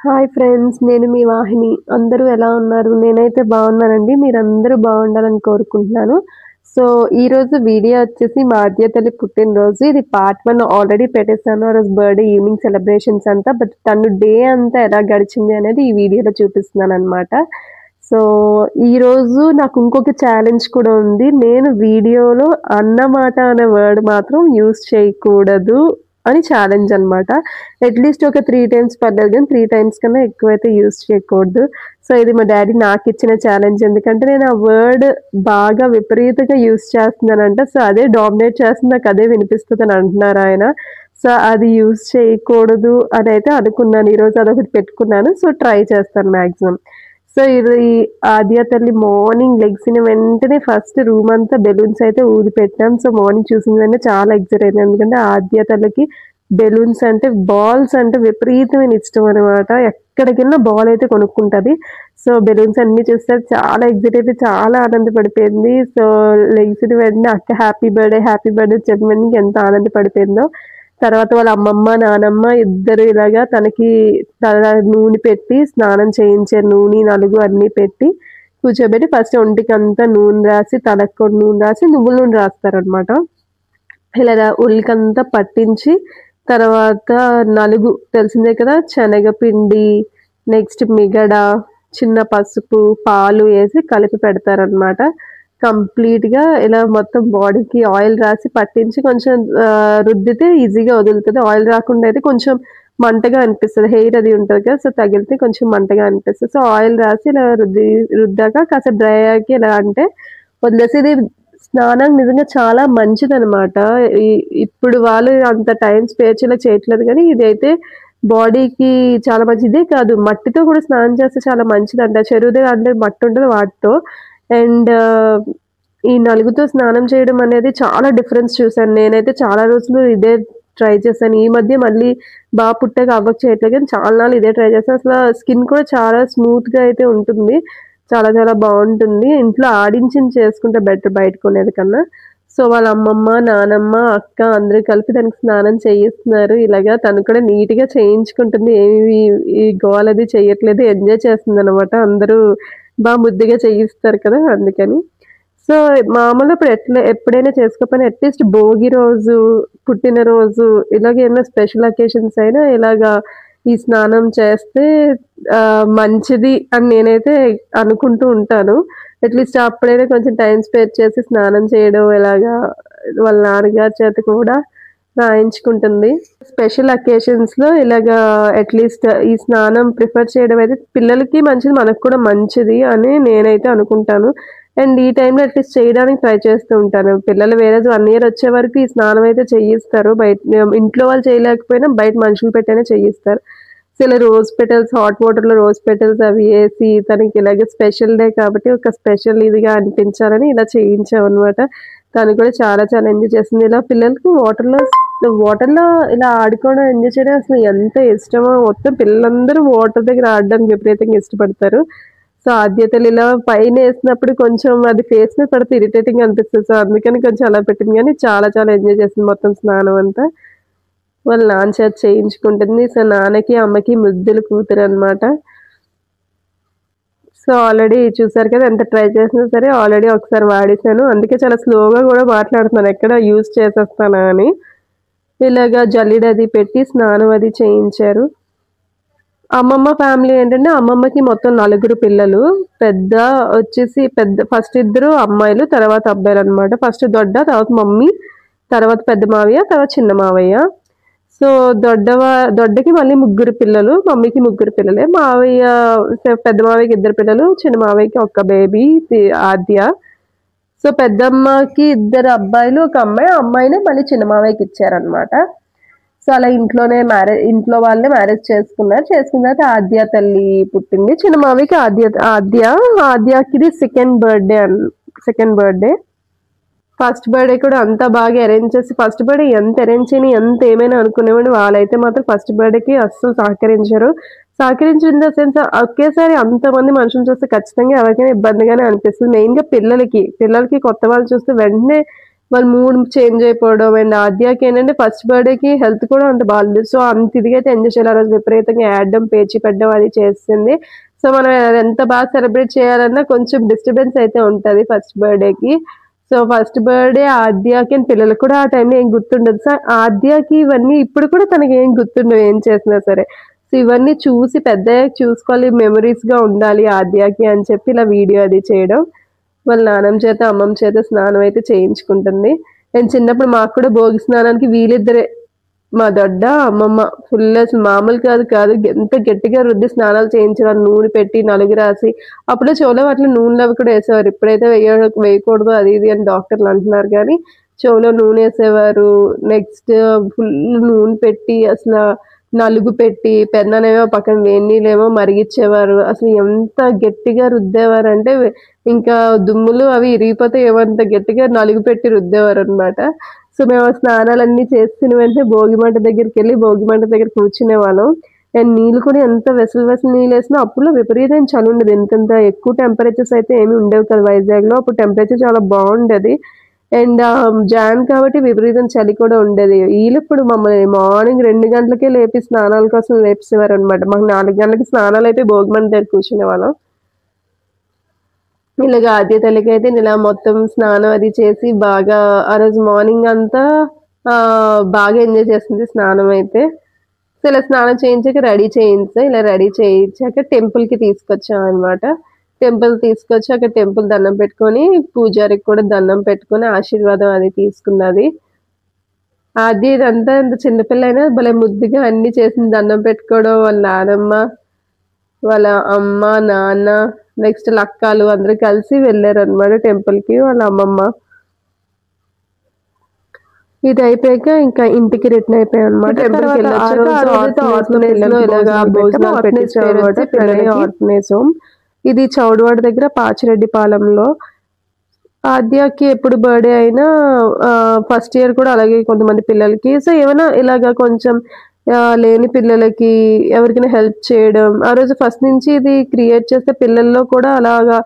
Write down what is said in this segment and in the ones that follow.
Hi friends, నేను మీ వాహిని. అందరూ ఎలా ఉన్నారు? నేనైతే బాగున్నానండి. మీరందరూ బాగుండాలని కోరుకుంటున్నాను. సో, ఈరోజు వీడియో వచ్చేసి మా ఆద్య తల్లి పుట్టినరోజు. ఇది పార్ట్ 1 ఆల్రెడీ పెట్టేసాను. ఆ రోజు బర్త్‌డే ఈవినింగ్ సెలబ్రేషన్స్ అంతా. బట్ తను డే అంతా ఎలా గడిచింది అనేది ఈ వీడియోలో చూపిస్తున్నాననమాట. సో, ఈరోజు నాకు ఇంకొక ఛాలెంజ్ కూడా ఉంది. నేను వీడియోలో అన్నమాట అనే వర్డ్ మాత్రం యూజ్ చేయకూడదు అని ఛాలెంజ్ అనమాట. అట్‌లీస్ట్ ఒక 3 టైమ్స్ పర్లేదు గానీ 3 టైమ్స్ కన్నా ఎక్కువైతే యూజ్ చేయకూడదు. సో, ఇది మా డ్యాడీ నాకిచ్చిన ఛాలెంజ్. ఎందుకంటే నేను ఆ వర్డ్ బాగా విపరీతంగా యూజ్ చేస్తున్నానంట. సో, అదే డామినేట్ చేస్తుంది. నాకదే వినిపిస్తదని అంటున్నారాయన. సో, అది యూజ్ చేయకూడదు అనైతే అనుకున్నాను. ఈరోజు అదొకటి పెట్టుకున్నాను. సో, ట్రై చేస్తాను మాక్సిమం. సో, ఇది ఆద్య తల్లి మార్నింగ్ లెగ్సిన వెంటనే ఫస్ట్ రూమ్ అంతా బెలూన్స్ అయితే ఊది పెట్టాం. సో, మార్నింగ్ చూసిన వెంటనే చాలా ఎక్సైట్ అయ్యాను. ఎందుకంటే ఆద్య తల్లికి బెలూన్స్ అంటే, బాల్స్ అంటే విపరీతమైన ఇష్టం అనమాట. ఎక్కడికెళ్ళినా బాల్ అయితే కొనుక్కుంటది. సో, బెలూన్స్ అన్నీ చూస్తే చాలా ఎక్సైట్ అయిపోయి చాలా ఆనందపడిపోయింది. సో, లెగిసిన వెంటనే అక్క హ్యాపీ బర్త్‌డే చెప్పిన వెంటనే ఎంత ఆనందపడిపోయిందో. తర్వాత వాళ్ళ అమ్మమ్మ, నానమ్మ ఇద్దరు ఇలాగా తనకి తల నూనె పెట్టి స్నానం చేయించారు. నూనె, నలుగు అన్నీ పెట్టి కూర్చోబెట్టి ఫస్ట్ ఒంటికంతా నూనె రాసి, తలకు కూడా నూనె రాసి, నువ్వుల నూనె రాస్తారనమాట. ఇలా ఒళ్ళకంతా పట్టించి తర్వాత నలుగు తెలిసిందే కదా, శనగపిండి, నెక్స్ట్ మిగడ, చిన్న పసుపు, పాలు వేసి కలిపి పెడతారనమాట. కంప్లీట్‌గా ఇలా మొత్తం బాడీకి ఆయిల్ రాసి పట్టించి కొంచెం రుద్దితే ఈజీగా వదులుతది. ఆయిల్ రాకుండా అయితే కొంచెం మంటగా అనిపిస్తది. హెయిర్ అది ఉంటది కదా! సో, తగిలితే కొంచెం మంటగా అనిపిస్తది. సో, ఆయిల్ రాసి ఇలా రుద్దాక కాసేపు డ్రై అయ్యాక ఎలా అంటే వదిలేసి. ఇది స్నానం నిజంగా చాలా మంచిదనమాట. ఇ ఇప్పుడు వాళ్ళు అంత టైం స్పేర్ చేయట్లేదు గానీ, ఇదైతే బాడీకి చాలా మంచిది. ఇదే కాదు, మట్టితో కూడా స్నానం చేస్తే చాలా మంచిదంట. చెరువు దగ్గర అంటే మట్టి ఉంటది వాటితో. అండ్ ఈ నలుగుతో స్నానం చేయడం అనేది చాలా డిఫరెన్స్ చూసాను. నేనైతే చాలా రోజులు ఇదే ట్రై చేశాను. ఈ మధ్య మళ్ళీ పుట్టాక అవ్వక చేయట్లేదు కానీ చాలా నాళ్ళు ఇదే ట్రై చేశాను. అసల స్కిన్ కూడా చాలా స్మూత్‌గా అయితే ఉంటుంది. చాలా చాలా బావుంటుంది. ఇంట్లో ఆడించింది చేసుకుంటే బెటర్ బయట కొనేది కన్నా. సో, వాళ్ళ అమ్మమ్మ, నానమ్మ, అక్క అందరూ కలిపి దానికి స్నానం చేయిస్తున్నారు. ఇలాగా తను కూడా నీట్‌గా చేయించుకుంటుంది. ఏమి ఈ గోలది చెయ్యట్లేదు. ఎంజాయ్ చేస్తుందనమాట. అందరూ ముద్దుగా చేయిస్తారు కదా! అందుకని. సో, మామూలుగా ఎప్పుడైనా చేసుకోకపోయినా అట్‌లీస్ట్ భోగి రోజు, పుట్టినరోజు ఇలాగ ఏమైనా స్పెషల్ అకేషన్స్ అయినా ఇలాగా ఈ స్నానం చేస్తే మంచిది అని నేనైతే అనుకుంటూ ఉంటాను. అట్‌లీస్ట్ అప్పుడైనా కొంచెం టైమ్ స్పెండ్ చేసి స్నానం చేయడం ఇలాగా వాళ్ళ నాన్నగారి చేత కూడా రాయించుకుంటుంది. స్పెషల్ అకేషన్స్‌లో ఇలాగా అట్‌లీస్ట్ ఈ స్నానం ప్రిఫర్ చేయడం అయితే పిల్లలకి మంచిది, మనకు కూడా మంచిది అని నేనైతే అనుకుంటాను. అండ్ ఈ టైంలో అట్‌లీస్ట్ చేయడానికి ట్రై చేస్తూ ఉంటాను. పిల్లలు వేరే 1 ఇయర్ వచ్చే వరకు ఈ స్నానం అయితే చేయిస్తారు. ఇంట్లో వాళ్ళు చేయలేకపోయినా బయట మనుషులు పెట్టైనా చేయిస్తారు. సో, ఇలా రోజ్ పెటల్స్, హాట్ వాటర్‌లో రోజ్ పెటల్స్ అవి ఏసి తనకి ఇలాగే స్పెషల్ డే కాబట్టి ఒక స్పెషల్ ఇదిగా అనిపించాలని ఇలా చేయించామనమాట. తను కూడా చాలా చాలా ఎంజాయ్ చేసింది. ఇలా పిల్లలకి వాటర్‌లో ఇలా ఆడుకోవడం, ఎంజాయ్ చేయడం అసలు ఎంత ఇష్టమో. మొత్తం పిల్లలందరూ వాటర్ దగ్గర ఆడడానికి విపరీతంగా ఇష్టపడతారు. సో, ఆద్య తల్లి ఇలా పైనేసినప్పుడు కొంచెం అది ఫేస్ మీద పడితే ఇరిటేటింగ్‌గా అనిపిస్తది. సో, అందుకని కొంచెం అలా పెట్టింది గానీ చాలా చాలా ఎంజాయ్ చేసింది మొత్తం స్నానం అంతా. వాళ్ళ నాన్న చేత చేయించుకుంటుంది. సో, నాన్నకి, అమ్మకి ముద్దుల కూతురనమాట. సో, ఆల్రెడీ చూసారు కదా! ఎంత ట్రై చేసినా సరే ఆల్రెడీ ఒకసారి వాడేసాను. అందుకే చాలా స్లోగా గూడా మాట్లాడుతున్నాను. ఎక్కడ యూజ్ చేసేస్తానా అని. ఇలాగా జల్లిడది పెట్టి స్నానం అది చేయించారు. అమ్మమ్మ ఫ్యామిలీ ఏంటంటే అమ్మమ్మకి మొత్తం 4 పిల్లలు. ఫస్ట్ ఇద్దరు అమ్మాయిలు, తర్వాత అబ్బాయిలనమాట. ఫస్ట్ దొడ్డ, తర్వాత మమ్మీ, తర్వాత పెద్ద మావయ్య, తర్వాత చిన్న మావయ్య. సో, దొడ్డకి మళ్ళీ 3 పిల్లలు, మమ్మీకి 3 పిల్లలే. పెద్ద మావయ్యకి 2 పిల్లలు, చిన్న మావయ్యకి ఒక్క బేబీ ఆద్య. సో, పెద్దమ్మకి 2 అబ్బాయిలు, ఒక అమ్మాయి. అమ్మాయినే మళ్ళీ చిన్న మావయ్యకి ఇచ్చారనమాట. సో, అలా ఇంట్లో వాళ్ళే మ్యారేజ్ చేసుకున్నారు. చేసుకున్న తర్వాత ఆద్య తల్లి పుట్టింది. చిన్న మావయ్యకి ఆద్యకిది సెకండ్ బర్త్‌డే. ఫస్ట్ బర్త్‌డే కూడా అంతా బాగా అరేంజ్ చేసి, ఫస్ట్ బర్త్‌డే ఎంత అరేంజ్ చేయని, ఎంత ఏమైనా అనుకునేవాడిని. వాళ్ళైతే మాత్రం ఫస్ట్ బర్త్‌డేకి అస్సలు సహకరించరు. సహకరించిన ఇన్ ద సెన్స్ ఒకేసారి అంతమంది మనుషులు చూస్తే ఖచ్చితంగా ఎవరికైనా ఇబ్బందిగానే అనిపిస్తుంది. మెయిన్‌గా పిల్లలకి కొత్త వాళ్ళు చూస్తే వెంటనే వాళ్ళ మూడ్ చేంజ్ అయిపోవడం. అండ్ ఆద్యాకి ఏంటంటే ఫస్ట్ బర్త్డేకి హెల్త్ కూడా అంత బాగాలేదు. సో అంత ఇదిగా అయితే ఎంజాయ్ చేయాలి. ఆ రోజు విపరీతంగా ఏడడం, పేచి పెట్టడం అది చేసింది. సో మనం ఎంత బాగా సెలబ్రేట్ చేయాలన్నా కొంచెం డిస్టర్బెన్స్ అయితే ఉంటుంది ఫస్ట్ బర్త్డేకి. సో ఫస్ట్ బర్త్డే ఆద్యాకి అండ్ పిల్లలకు కూడా ఆ టైంలో ఏం గుర్తుండదు. సో ఆద్యాకి ఇవన్నీ ఇప్పుడు కూడా తనకి ఏం గుర్తుండవు ఏం చేసినా సరే. సో ఇవన్నీ చూసి పెద్దయ్యాక చూసుకోవాలి, మెమరీస్గా ఉండాలి ఆద్యాకి అని చెప్పి ఇలా వీడియో అది చేయడం. వాళ్ళ నాన్నమ్మ చేత అమ్మమ్మ చేత స్నానం అయితే చేయించుకుంటుంది. అండ్ చిన్నప్పుడు మాకు కూడా భోగి స్నానానికి వీళ్ళిద్దరే, మా దొడ్డ అమ్మమ్మ ఫుల్ అసలు మామూలు కాదు ఎంత గట్టిగా రుద్ది స్నానాలు చేయించడం, నూనె పెట్టి నలుగు రాసి. అప్పుడే చెవులో అట్లా నూనెలు అవి కూడా వేసేవారు. ఇప్పుడైతే వేయకూడదు అది ఇది అని డాక్టర్లు అంటున్నారు, కానీ చెవులో నూనె వేసేవారు. నెక్స్ట్ ఫుల్ నూనె పెట్టి అసలు నలుగు పెట్టి పెన్ననేమో పక్కన వేడి నీళ్ళేమో మరిగిచ్చేవారు. అసలు ఎంత గట్టిగా రుద్దేవారు అంటే ఇంకా దుమ్ములు అవి ఇరిగిపోతే ఏమంత గట్టిగా నలుగు పెట్టి రుద్దేవారు అనమాట. సో మేము స్నానాలన్నీ చేసుకుని వెంటనే భోగి మంట దగ్గరికి వెళ్ళి భోగి మంట దగ్గర కూర్చునే వాళ్ళం. అండ్ నీళ్ళు కూడా ఎంత వెసలు నీళ్ళు వేసినా అప్పుడు విపరీతం చలి ఉండదు. ఎంతంత ఎక్కువ టెంపరేచర్స్ అయితే ఏమి ఉండేవి కదా వైజాగ్లో. అప్పుడు టెంపరేచర్ చాలా బాగుండేది. అండ్ జాన్ కాబట్టి విపరీతం చలి కూడా ఉండేది. వీళ్ళు ఇప్పుడు మమ్మల్ని మార్నింగ్ 2 గంటలకే లేపి స్నానాల కోసం లేపేసేవారు అనమాట. మాకు 4 గంటలకి స్నానాలు అయిపోయి భోగి మంట దగ్గర కూర్చునే వాళ్ళం. ఇలాగ ఆద్య తల్లికి అయితే ఇలా మొత్తం స్నానం అది చేసి బాగా ఆ రోజు మార్నింగ్ అంతా బాగా ఎంజాయ్ చేసింది స్నానం అయితే. సో ఇలా స్నానం చేయించాక రెడీ చేయించా. ఇలా రెడీ చేయించాక టెంపుల్కి తీసుకొచ్చాం అనమాట. టెంపుల్ తీసుకొచ్చి అక్కడ టెంపుల్ దండం పెట్టుకొని పూజారికి కూడా దండం పెట్టుకొని ఆశీర్వాదం అది తీసుకున్నది. ఆద్య ఇదంతా ఇంత చిన్నపిల్ల అయినా భలే ముద్దుగా అన్ని చేసింది. దండం పెట్టుకోవడం, వాళ్ళ నానమ్మ, వాళ్ళ అమ్మ, నాన్న, నెక్స్ట్ లక్కాలు అందరూ కలిసి వెళ్ళారు అనమాట టెంపుల్కి, వాళ్ళ అమ్మమ్మ. ఇది అయిపోయాక ఇంకా ఇంటికి రిటర్న్ అయిపోయాం అనమాట. ఆర్ఫనేజ్ హోమ్ ఇది చౌడవాడ దగ్గర పాచిరెడ్డిపాలెంలో. ఆద్యాకి ఎప్పుడు బర్త్డే అయినా ఫస్ట్ ఇయర్ కూడా అలాగే కొంతమంది పిల్లలకి. సో ఏమైనా ఇలాగా కొంచెం లేని పిల్లలకి ఎవరికైనా హెల్ప్ చేయడం, ఆ రోజు ఫస్ట్ నుంచి ఇది క్రియేట్ చేస్తే పిల్లల్లో కూడా అలాగా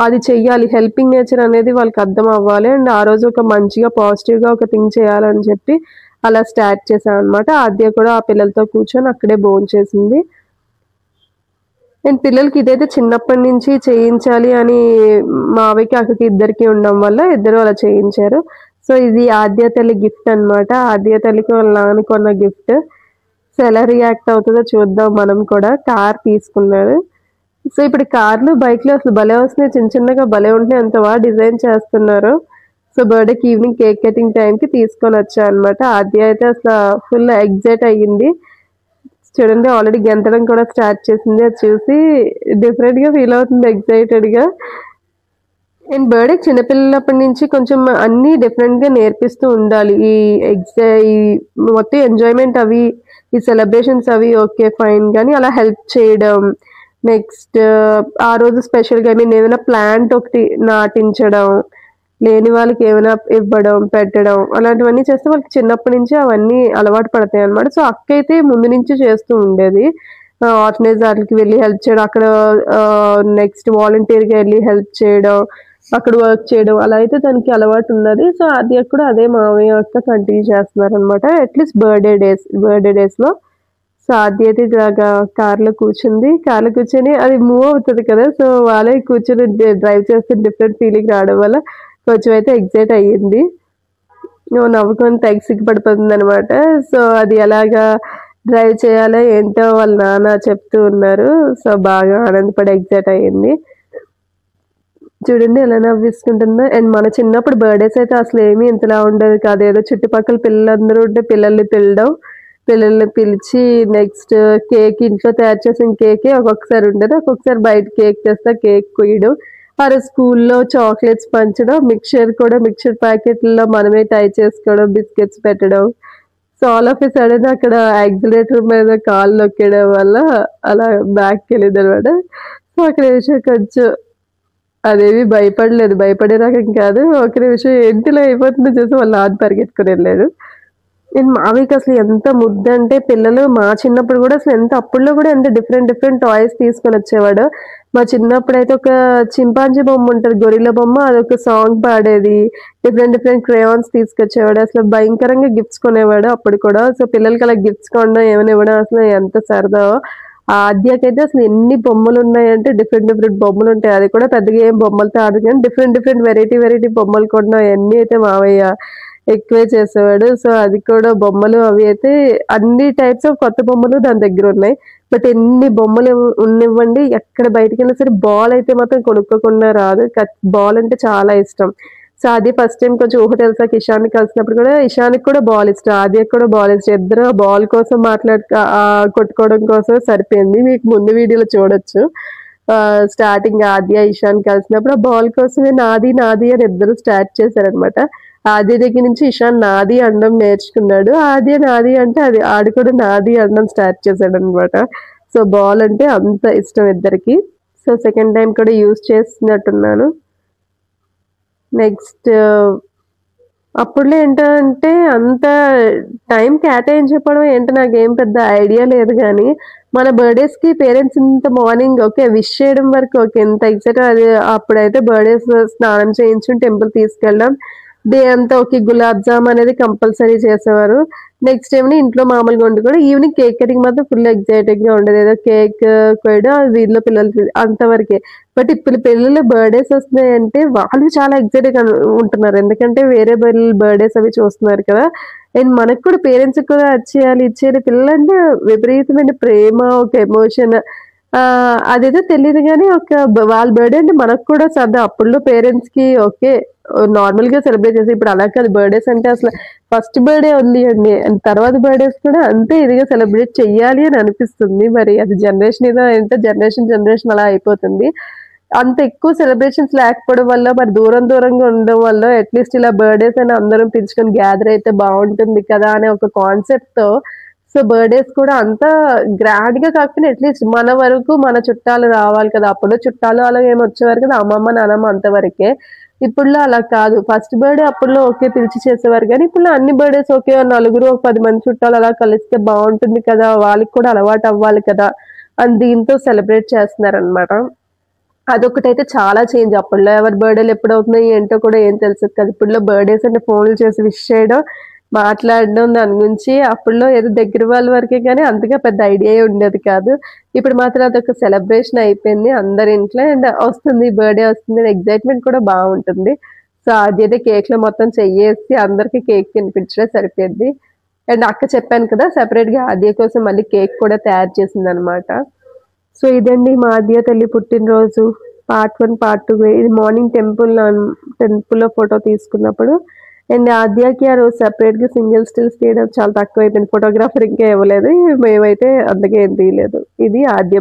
అది చెయ్యాలి, హెల్పింగ్ నేచర్ అనేది వాళ్ళకి అర్థం అవ్వాలి. అండ్ ఆ రోజు ఒక మంచిగా పాజిటివ్గా ఒక థింగ్ చేయాలని చెప్పి అలా స్టార్ట్ చేశాను అనమాట. ఆద్య కూడా ఆ పిల్లలతో కూర్చొని అక్కడే భోంచేసింది. అండ్ పిల్లలకి ఇదైతే చిన్నప్పటి నుంచి చేయించాలి అని మావయ్యకి అక్కడికి ఇద్దరికి ఉండడం వల్ల ఇద్దరు అలా చేయించారు. సో ఇది ఆద్య తల్లి గిఫ్ట్ అనమాట. ఆద్య తల్లికి వాళ్ళ నాన్న కొన్న గిఫ్ట్. సో ఎలా రియాక్ట్ అవుతుందో చూద్దాం. మనం కూడా కార్ తీసుకున్నారు. సో ఇప్పుడు కార్లు బైక్లు అసలు భలే వస్తున్నాయి, చిన్న చిన్నగా భలే ఉంటున్నాయి, అంత బాగా డిజైన్ చేస్తున్నారు. సో బర్త్డేకి ఈవినింగ్ కేక్ కటింగ్ టైంకి తీసుకొని వచ్చా అనమాట. ఆద్య అయితే అసలు ఫుల్ ఎగ్జైట్ అయ్యింది. చూడండి ఆల్రెడీ గెంతడం కూడా స్టార్ట్ చేసింది. అది చూసి డిఫరెంట్గా ఫీల్ అవుతుంది, ఎగ్జైటెడ్గా. అండ్ బర్త్డే చిన్నపిల్లలప్పటి నుంచి కొంచెం అన్నీ డిఫరెంట్గా నేర్పిస్తూ ఉండాలి. ఈ మొత్తం ఎంజాయ్మెంట్ అవి, ఈ సెలబ్రేషన్స్ అవి ఓకే ఫైన్, కానీ అలా హెల్ప్ చేయడం, నెక్స్ట్ ఆ రోజు స్పెషల్గా ఏమైనా ప్లాంట్ ఒకటి నాటించడం, లేని వాళ్ళకి ఏమైనా ఇవ్వడం, పెట్టడం, అలాంటివన్నీ చేస్తే వాళ్ళకి చిన్నప్పటి నుంచి అవన్నీ అలవాటు పడతాయి అనమాట. సో అక్క అయితే ముందు నుంచి చేస్తూ ఉండేది. ఆర్ఫనేజ్ వాటికి వెళ్ళి హెల్ప్ చేయడం, అక్కడ నెక్స్ట్ వాలంటీర్గా వెళ్ళి హెల్ప్ చేయడం, అక్కడ వర్క్ చేయడం, అలా అయితే తనకి అలవాటు ఉన్నది. సో అది కూడా అదే మామయ్య అక్క కంటిన్యూ చేస్తున్నారు అనమాట, అట్లీస్ట్ బర్త్డే డేస్లో. సో ఆద్య అయితే ఇలాగా కార్లో కూర్చొని అది మూవ్ అవుతుంది కదా, సో వాళ్ళే కూర్చొని డ్రైవ్ చేస్తే డిఫరెంట్ ఫీలింగ్ రావడం వల్ల కొంచెం అయితే ఎగ్జైట్ అయ్యింది. నవ్వుకొని తెగ సిగ్గుపడిపోతుంది అనమాట. సో అది ఎలాగా డ్రైవ్ చేయాలో ఏంటో వాళ్ళ నాన్న చెప్తూ ఉన్నారు. సో బాగా ఆనందపడి ఎగ్జైట్ అయ్యింది. చూడండి ఎలా నవ్విస్తుంటుందో. అండ్ మన చిన్నప్పుడు బర్త్డేస్ అయితే అసలు ఏమీ ఇంతలా ఉండేది కాదు. ఏదో చుట్టుపక్కల పిల్లలందరూ ఉంటే పిల్లల్ని పిలిచి నెక్స్ట్ కేక్ ఇంట్లో తయారు చేసిన కేకే ఒక్కొక్కసారి ఉండేది, ఒక్కొక్కసారి బయట కేక్ తెస్తే కేక్ కొయ్యడం, ఆ స్కూల్లో చాక్లెట్స్ పంచడం, మిక్చర్ ప్యాకెట్లలో మనమే టై చేసుకోవడం, బిస్కెట్స్ పెట్టడం. So all of a sudden అక్కడ యాక్సిలేటర్ మీద కాళ్ళు నొక్కడం వల్ల అలా బ్యాక్కి వెళ్ళింది అనమాట. సో ఒక నిమిషం కొంచెం అదేమి భయపడే రకం కాదు. ఒక నిమిషం ఇంటిలో అయిపోతుందో చూసి వాళ్ళ నాన్న పరిగెత్తుకుని వెళ్ళాడు. నేను మావికి అసలు ఎంత ముద్దంటే పిల్లలు మా చిన్నప్పుడు కూడా అసలు ఎంత అప్పట్లో కూడా ఎంత డిఫరెంట్ డిఫరెంట్ టాయ్స్ తీసుకొని వచ్చేవాడు. మా చిన్నప్పుడైతే ఒక చింపాంజీ బొమ్మ ఉంటది. గొరిల్లా బొమ్మ అదొక సాంగ్ పాడేది. డిఫరెంట్ డిఫరెంట్ క్రేయాన్స్ తీసుకొచ్చేవాడు. అసలు భయంకరంగా గిఫ్ట్స్ కొనేవాడు అప్పుడు కూడా. సో పిల్లలకి అలా గిఫ్ట్స్ కొనడం ఏమైనా ఇవ్వడం అసలు ఎంత సరదా. ఆ ఆద్యకైతే అసలు ఎన్ని బొమ్మలున్నాయంటే డిఫరెంట్ డిఫరెంట్ బొమ్మలుంటాయి. అది కూడా పెద్దగా ఏం బొమ్మలతో ఆడదు కానీ డిఫరెంట్ డిఫరెంట్ వెరైటీ వెరైటీ బొమ్మలు కొనడం అయన్నీ అయితే మావయ్య ఎక్కువే చేసేవాడు. సో అది కూడా బొమ్మలు అవి అయితే అన్ని టైప్స్ ఆఫ్ కొత్త బొమ్మలు దాని దగ్గరున్నాయి. బట్ ఎన్ని బొమ్మలు ఉన్నివ్వండి ఎక్కడ బయటికెళ్ళినా సరే బాల్ అయితే మాత్రం కొనుక్కోకుండా రాదు. బాల్ అంటే చాలా ఇష్టం. సో అది ఫస్ట్ టైం కొంచెం ఊహ తెలిసాక ఇషాన్ని కలిసినప్పుడు కూడా ఇషానికి కూడా బాల్ ఇష్టం. ఆద్యకి కూడా బాల్ ఇష్టం. ఇద్దరు ఆ బాల్ కోసం కొట్టుకోవడం కోసమే సరిపోయింది. మీకు ముందు వీడియోలో చూడొచ్చు. స్టార్టింగ్ ఆద్య, ఇషాన్ కలిసినప్పుడు ఆ బాల్ కోసమే నాది నాది అని ఇద్దరు స్టార్ట్ చేశారనమాట. ఆద్య దగ్గర నుంచి ఇషాన్ నాది అనడం నేర్చుకున్నాడు. ఆద్య నాది అంటే అది ఆడు కూడా నాది అనడం స్టార్ట్ చేశాడనమాట. సో బాల్ అంటే అంత ఇష్టం ఇద్దరికి. సో సెకండ్ టైం కూడా యూజ్ చేస్తున్నట్టున్నాను. నెక్స్ట్ అప్పుడులో ఏంటంటే అంత టైం కేటాయించకపోవడం ఏంటో నాకేం పెద్ద ఐడియా లేదు కానీ మన బర్త్డేస్కి పేరెంట్స్ ఇంత మార్నింగ్ ఓకే విష్ చేయడం వరకు ఓకే ఎంత ఎక్సైట్ అది అప్పుడైతే బర్త్డేస్ స్నానం చేయించుని టెంపుల్ తీసుకెళ్ళడం డే అంతా ఓకే గులాబ్ జామ్ అనేది కంపల్సరీ చేసేవారు. నెక్స్ట్ ఏమో ఇంట్లో మామూలుగా వండి కూడా ఈవినింగ్ కేక్ కటింగ్ మాత్రం ఫుల్ ఎగ్జైటింగ్ గా ఉండేది. ఏదో కేక్ కోయడం వీధిలో పిల్లలకి అంతవరకే. బట్ ఇప్పుడు పిల్లల బర్త్డేస్ వస్తున్నాయంటే వాళ్ళు చాలా ఎగ్జైటింగ్ ఉంటున్నారు. ఎందుకంటే వేరే పిల్లల బర్త్డేస్ అవి చూస్తున్నారు కదా. అండ్ మనకు కూడా పేరెంట్స్ కూడా వచ్చేయాలి ఇచ్చేయాలి పిల్లలంటే విపరీతమైన ప్రేమ ఒక ఎమోషన్ అదేదో తెలియదు కానీ ఒక వాళ్ళ బర్త్డే అంటే మనకు కూడా సరదా. అప్పుడులో పేరెంట్స్ కి ఓకే నార్మల్ గా సెలబ్రేట్ చేసి ఇప్పుడు అలా కాదు. బర్త్డేస్ అంటే అసలు ఫస్ట్ బర్త్డే ఉంది అండి అండ్ తర్వాత బర్త్డేస్ కూడా అంతే ఇదిగా సెలబ్రేట్ చెయ్యాలి అని అనిపిస్తుంది. మరి అది జనరేషన్ ఏదో అంటే జనరేషన్ అలా అయిపోతుంది. అంత ఎక్కువ సెలబ్రేషన్స్ లేకపోవడం వల్ల మరి దూరం దూరంగా ఉండడం వల్ల అట్లీస్ట్ ఇలా బర్త్డేస్ అని అందరం పిలుచుకొని గ్యాదర్ అయితే బాగుంటుంది కదా అనే ఒక కాన్సెప్ట్ తో సో బర్త్డేస్ కూడా అంత గ్రాండ్ గా కాకపోయినా అట్లీస్ట్ మన వరకు మన చుట్టాలు రావాలి కదా. అప్పుడు చుట్టాలు అలాగే ఏమి వచ్చేవారు కదా అమ్మమ్మ నానమ్మ అంతవరకే. ఇప్పుడులో అలా కాదు. ఫస్ట్ బర్త్డే అప్పుడులో ఓకే పిలిచి చేసేవారు కానీ ఇప్పుడు అన్ని బర్త్డేస్ ఓకే నలుగురు ఒక 10 మంది చుట్టాలు అలా కలిస్తే బాగుంటుంది కదా వాళ్ళకి కూడా అలవాటు అవ్వాలి కదా అని దీంతో సెలబ్రేట్ చేస్తున్నారు అనమాట. అదొకటైతే చాలా చేంజ్. అప్పట్లో ఎవరి బర్త్డేలు ఎప్పుడు అవుతున్నాయి ఏంటో కూడా ఏం తెలుసు కదా. ఇప్పుడులో బర్త్డేస్ అంటే ఫోన్లు చేసి విష్ చేయడం మాట్లాడడం దాని గురించి అప్పుడులో ఏదో దగ్గర వాళ్ళ వరకే కానీ అంతగా పెద్ద ఐడియా ఉండేది కాదు. ఇప్పుడు మాత్రం అదొక సెలబ్రేషన్ అయిపోయింది అందరి ఇంట్లో. అండ్ వస్తుంది బర్త్డే వస్తుంది ఎగ్జైట్మెంట్ కూడా బాగుంటుంది. సో అదైతే కేక్ లో మొత్తం చెయ్యేసి అందరికి కేక్ తినిపించడం సరిపోయింది. అండ్ అక్క చెప్పాను కదా సెపరేట్ గా ఆద్య కోసం మళ్ళీ కేక్ కూడా తయారు చేసింది అనమాట. సో ఇదండి మా ఆద్య తల్లి పుట్టినరోజు పార్ట్ 1 పార్ట్ 2. ఇది మార్నింగ్ టెంపుల్లో ఫోటో తీసుకున్నప్పుడు. అండ్ ఆద్యకి ఆ రోజు సెపరేట్ గా సింగిల్ స్టిల్స్ తీయడం చాలా తక్కువ అయిపోయింది. ఫోటోగ్రాఫర్ ఇంకా ఇవ్వలేదు. మేమైతే అందుకే ఏం తీయలేదు. ఇది ఆద్య